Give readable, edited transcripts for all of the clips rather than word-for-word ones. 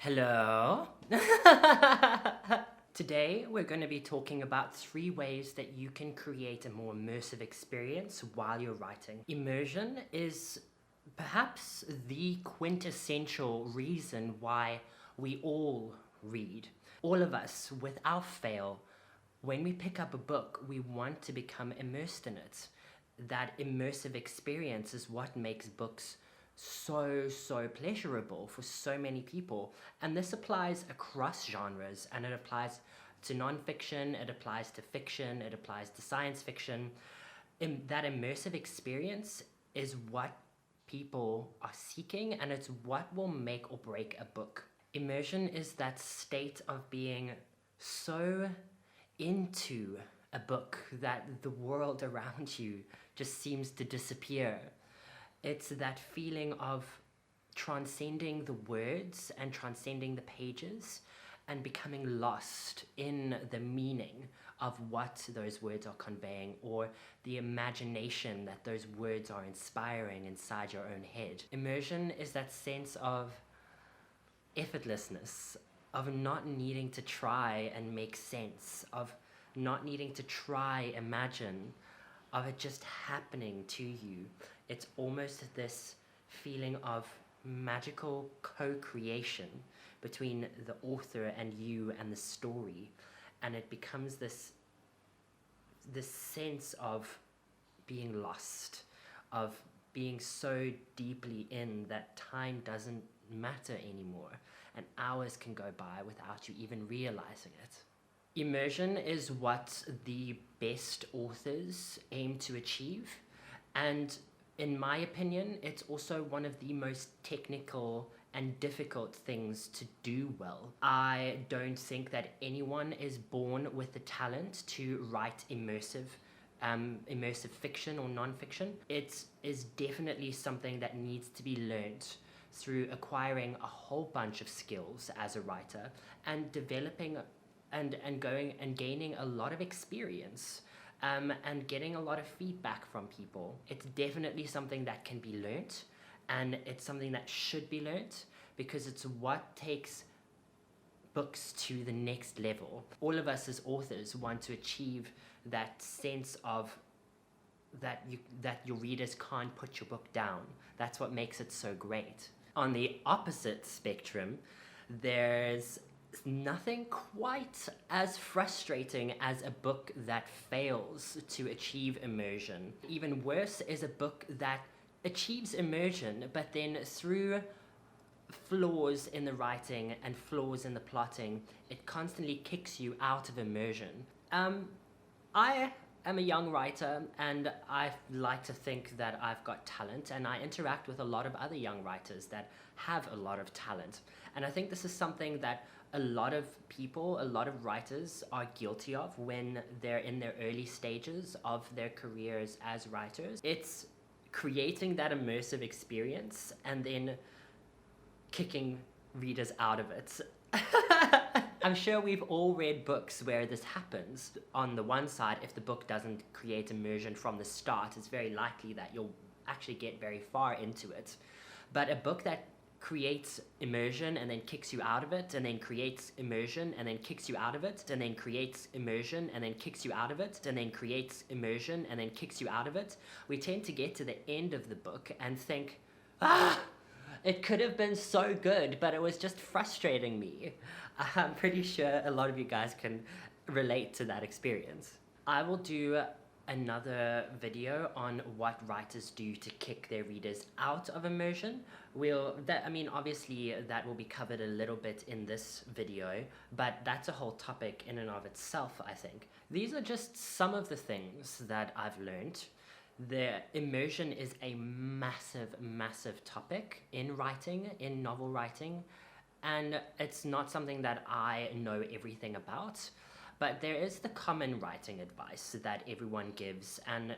Hello. Today we're going to be talking about 3 ways that you can create a more immersive experience while you're writing. Immersion is perhaps the quintessential reason why we all read. All of us, without fail, when we pick up a book, we want to become immersed in it. That immersive experience is what makes books so pleasurable for so many people, and this applies across genres, and it applies to non-fiction, it applies to fiction, it applies to science fiction. That immersive experience is what people are seeking, and it's what will make or break a book. Immersion is that state of being so into a book that the world around you just seems to disappear. It's that feeling of transcending the words and transcending the pages and becoming lost in the meaning of what those words are conveying, or the imagination that those words are inspiring inside your own head. Immersion is that sense of effortlessness, of not needing to try and make sense, of not needing to try imagine, of it just happening to you. It's almost this feeling of magical co-creation between the author and you and the story, and it becomes this sense of being lost, of being so deeply in that time doesn't matter anymore, and hours can go by without you even realizing it. Immersion is what the best authors aim to achieve, and in my opinion, it's also one of the most technical and difficult things to do well. I don't think that anyone is born with the talent to write immersive fiction or non-fiction. It is definitely something that needs to be learned through acquiring a whole bunch of skills as a writer and developing and gaining a lot of experience. And getting a lot of feedback from people. It's definitely something that can be learnt, and it's something that should be learnt because it's what takes books to the next level. All of us as authors want to achieve that sense of that your readers can't put your book down. That's what makes it so great. On the opposite spectrum, there's nothing quite as frustrating as a book that fails to achieve immersion. Even worse is a book that achieves immersion, but then through flaws in the writing and flaws in the plotting, it constantly kicks you out of immersion. I am a young writer, and I like to think that I've got talent, and I interact with a lot of other young writers that have a lot of talent. And I think this is something that a lot of people, a lot of writers are guilty of when they're in their early stages of their careers as writers. It's creating that immersive experience and then kicking readers out of it. I'm sure we've all read books where this happens. On the one side, if the book doesn't create immersion from the start, it's very likely that you'll actually get very far into it. But a book that creates immersion and then kicks you out of it, and then creates immersion and then kicks you out of it, and then creates immersion and then kicks you out of it, and then creates immersion and then kicks you out of it, we tend to get to the end of the book and think, it could have been so good, but it was just frustrating me. I'm pretty sure a lot of you guys can relate to that experience. I will do another video on what writers do to kick their readers out of immersion. Obviously that will be covered a little bit in this video, but that's a whole topic in and of itself, I think. These are just some of the things that I've learned. The immersion is a massive topic in writing, in novel writing, and it's not something that I know everything about. But there is the common writing advice that everyone gives, and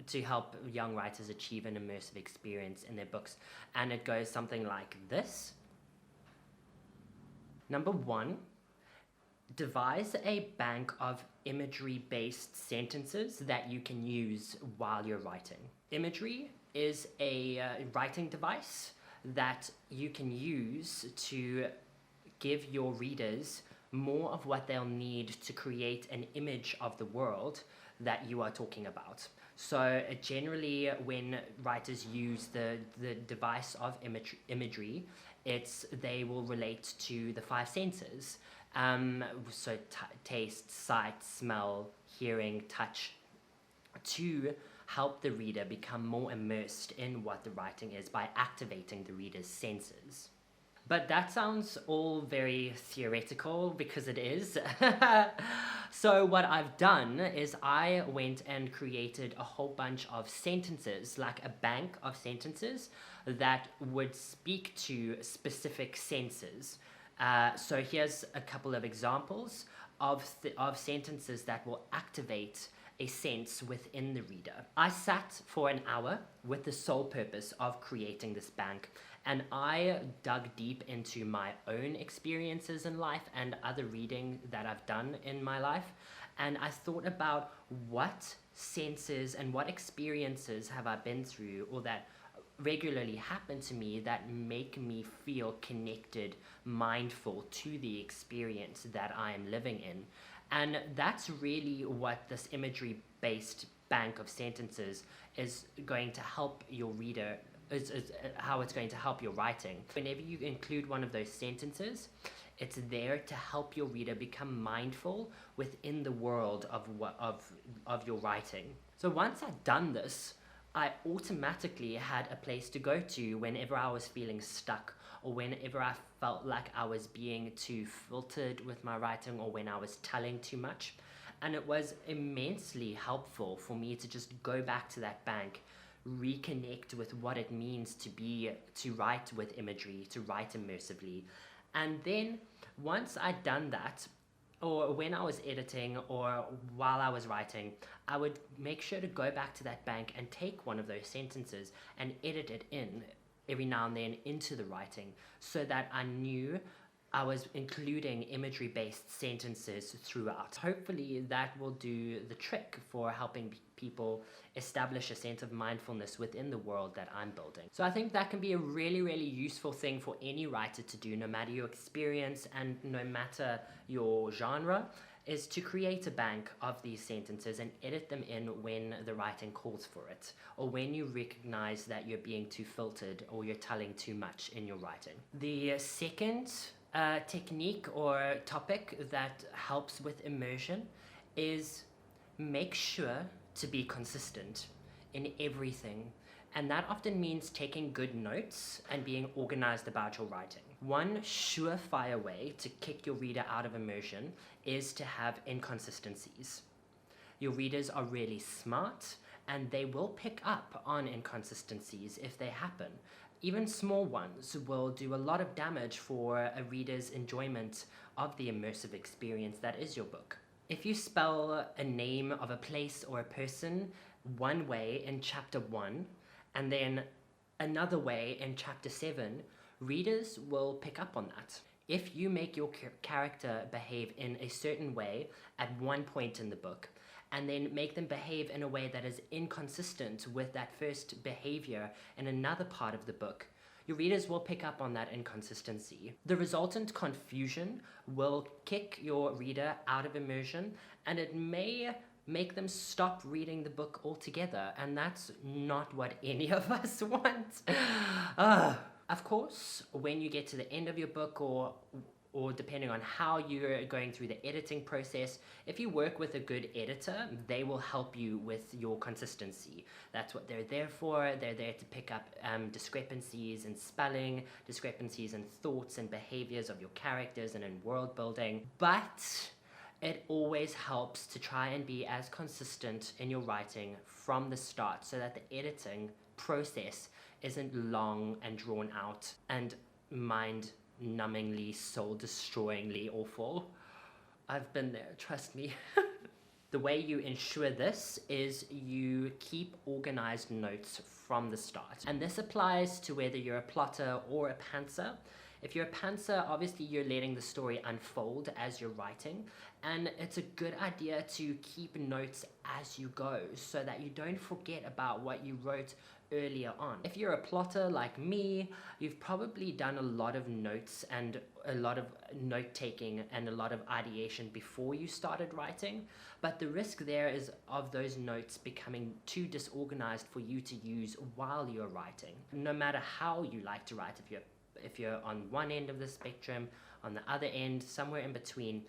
to help young writers achieve an immersive experience in their books. And it goes something like this. Number 1, devise a bank of imagery-based sentences that you can use while you're writing. Imagery is a writing device that you can use to give your readers more of what they'll need to create an image of the world that you are talking about. So generally when writers use the device of imagery, they will relate to the five senses. So taste, sight, smell, hearing, touch, to help the reader become more immersed in what the writing is by activating the reader's senses. But that sounds all very theoretical, because it is. So what I've done is I went and created a whole bunch of sentences, like a bank of sentences that would speak to specific senses. So here's a couple of examples of sentences that will activate a sense within the reader. I sat for an hour with the sole purpose of creating this bank, and I dug deep into my own experiences in life and other reading that I've done in my life, and I thought about what senses and what experiences have I been through, or that regularly happen to me, that make me feel connected, mindful to the experience that I am living in. And that's really what this imagery-based bank of sentences is going to help your reader, is how it's going to help your writing. Whenever you include one of those sentences, it's there to help your reader become mindful within the world of your writing. So once I'd done this, I automatically had a place to go to whenever I was feeling stuck, or whenever I felt like I was being too filtered with my writing, or when I was telling too much. And it was immensely helpful for me to just go back to that bank, reconnect with what it means to write with imagery, to write immersively. And then once I'd done that, or when I was editing or while I was writing, I would make sure to go back to that bank and take one of those sentences and edit it in every now and then into the writing, so that I knew I was including imagery-based sentences throughout. Hopefully that will do the trick for helping people establish a sense of mindfulness within the world that I'm building. So I think that can be a really, really useful thing for any writer to do, no matter your experience and no matter your genre, is to create a bank of these sentences and edit them in when the writing calls for it, or when you recognize that you're being too filtered or you're telling too much in your writing. The second technique or topic that helps with immersion is make sure to be consistent in everything. And that often means taking good notes and being organized about your writing. One surefire way to kick your reader out of immersion is to have inconsistencies. Your readers are really smart, and they will pick up on inconsistencies if they happen. Even small ones will do a lot of damage for a reader's enjoyment of the immersive experience that is your book. If you spell a name of a place or a person one way in chapter 1 and then another way in chapter 7, readers will pick up on that. If you make your character behave in a certain way at one point in the book, and then make them behave in a way that is inconsistent with that first behavior in another part of the book, your readers will pick up on that inconsistency. The resultant confusion will kick your reader out of immersion, and it may make them stop reading the book altogether, and that's not what any of us want. Of course, when you get to the end of your book, or depending on how you're going through the editing process, if you work with a good editor, they will help you with your consistency. That's what they're there for. They're there to pick up discrepancies in spelling, discrepancies in thoughts and behaviors of your characters and in world building. But it always helps to try and be as consistent in your writing from the start, so that the editing process isn't long and drawn out and mind-numbingly, soul-destroyingly awful. I've been there, trust me. The way you ensure this is you keep organized notes from the start. And this applies to whether you're a plotter or a pantser. If you're a pantser, obviously you're letting the story unfold as you're writing, and it's a good idea to keep notes as you go so that you don't forget about what you wrote earlier on. If you're a plotter like me, you've probably done a lot of notes and a lot of note taking and a lot of ideation before you started writing, but the risk there is of those notes becoming too disorganized for you to use while you're writing. No matter how you like to write, if you're on one end of the spectrum, on the other end, somewhere in between,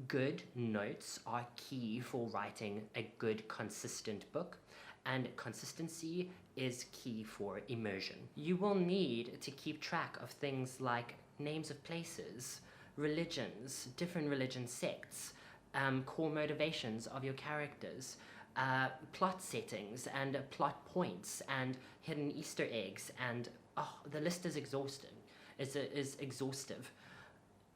good notes are key for writing a good, consistent book, and consistency is key for immersion. You will need to keep track of things like names of places, religions, different religion sects, core motivations of your characters, plot settings and plot points and hidden Easter eggs, and the list is exhaustive.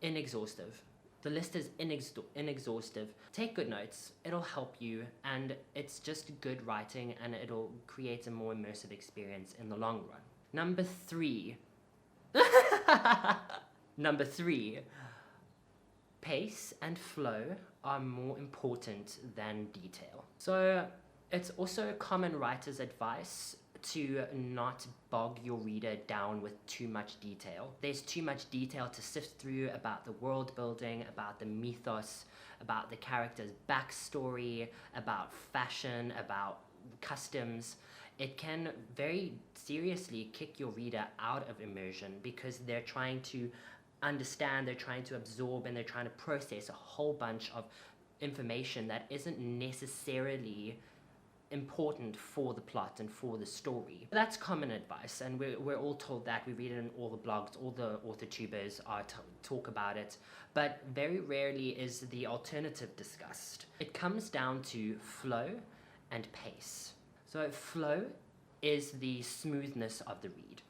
Inexhaustive. The list is inexhaustive. Take good notes, it'll help you, and it's just good writing, and it'll create a more immersive experience in the long run. Number 3. Number 3. Pace and flow are more important than detail. So it's also common writer's advice to not bog your reader down with too much detail. There's too much detail to sift through about the world building, about the mythos, about the character's backstory, about fashion, about customs. It can very seriously kick your reader out of immersion because they're trying to understand, they're trying to absorb, and they're trying to process a whole bunch of information that isn't necessarily important for the plot and for the story. That's common advice, and we're all told that. We read it in all the blogs, all the authortubers talk about it, but very rarely is the alternative discussed. It comes down to flow and pace. So flow is the smoothness of the read.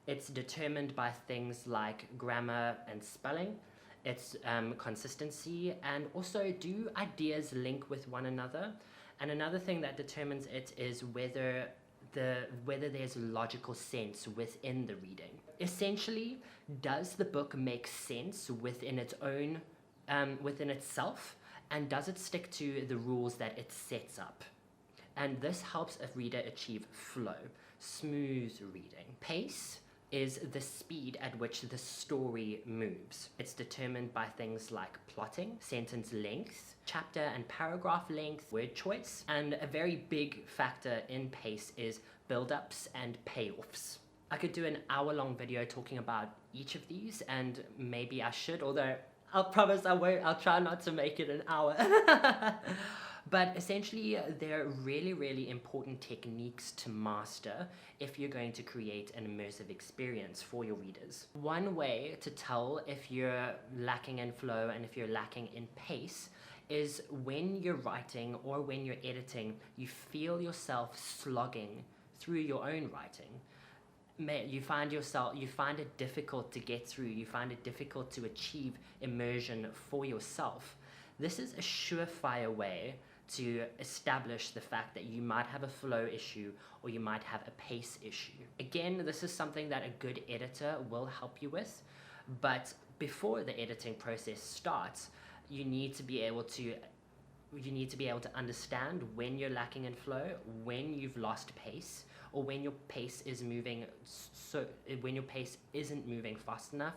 It's determined by things like grammar and spelling. It's consistency, and also do ideas link with one another. And another thing that determines it is whether there's logical sense within the reading. Essentially, does the book make sense within its own, within itself, and does it stick to the rules that it sets up? And this helps a reader achieve flow, smooth reading. Pace is the speed at which the story moves. It's determined by things like plotting, sentence length, chapter and paragraph length, word choice, and a very big factor in pace is build-ups and payoffs. I could do an hour-long video talking about each of these, and maybe I should, although I'll promise I won't. I'll try not to make it an hour. But essentially, they're really, really important techniques to master if you're going to create an immersive experience for your readers. One way to tell if you're lacking in flow and if you're lacking in pace is when you're writing or when you're editing, you feel yourself slogging through your own writing. You find it difficult to get through, you find it difficult to achieve immersion for yourself. This is a surefire way to establish the fact that you might have a flow issue or you might have a pace issue. Again, this is something that a good editor will help you with, but before the editing process starts, you need to be able to understand when you're lacking in flow, when you've lost pace, or when your pace is moving when your pace isn't moving fast enough.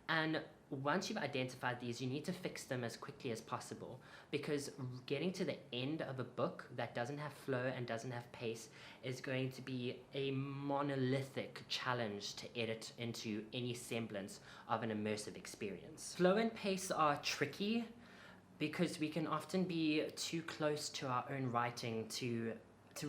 And once you've identified these, you need to fix them as quickly as possible, because getting to the end of a book that doesn't have flow and doesn't have pace is going to be a monolithic challenge to edit into any semblance of an immersive experience. Flow and pace are tricky because we can often be too close to our own writing to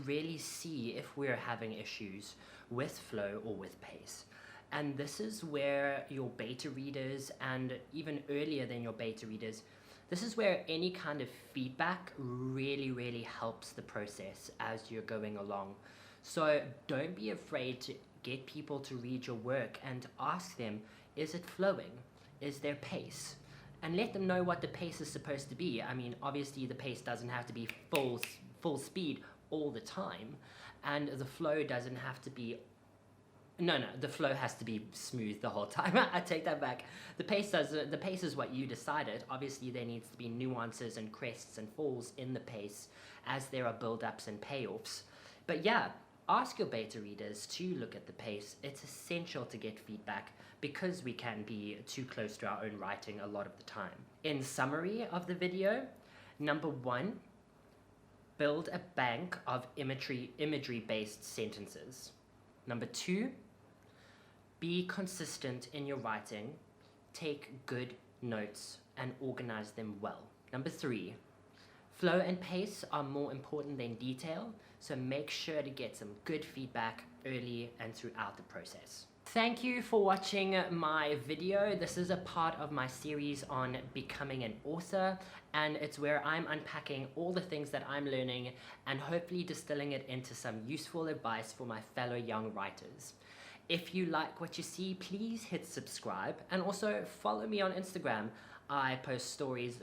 really see if we're having issues with flow or with pace. And this is where your beta readers, and even earlier than your beta readers, this is where any kind of feedback really, really helps the process as you're going along. So don't be afraid to get people to read your work and ask them, is it flowing? Is there pace? And let them know what the pace is supposed to be. I mean, obviously the pace doesn't have to be full speed all the time, and the flow doesn't have to be No, the flow has to be smooth the whole time. I take that back. The pace is what you decided. Obviously, there needs to be nuances and crests and falls in the pace as there are build-ups and payoffs. But yeah, ask your beta readers to look at the pace. It's essential to get feedback because we can be too close to our own writing a lot of the time. In summary of the video, number 1, build a bank of imagery-based sentences. Number 2, be consistent in your writing, take good notes, and organize them well. Number 3, flow and pace are more important than detail, so make sure to get some good feedback early and throughout the process. Thank you for watching my video. This is a part of my series on becoming an author, and it's where I'm unpacking all the things that I'm learning and hopefully distilling it into some useful advice for my fellow young writers. If you like what you see, please hit subscribe, and also follow me on Instagram. I post stories,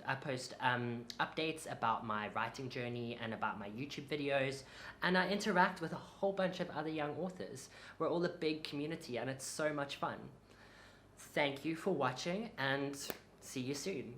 updates about my writing journey and about my YouTube videos, and I interact with a whole bunch of other young authors. We're all a big community and it's so much fun. Thank you for watching, and see you soon.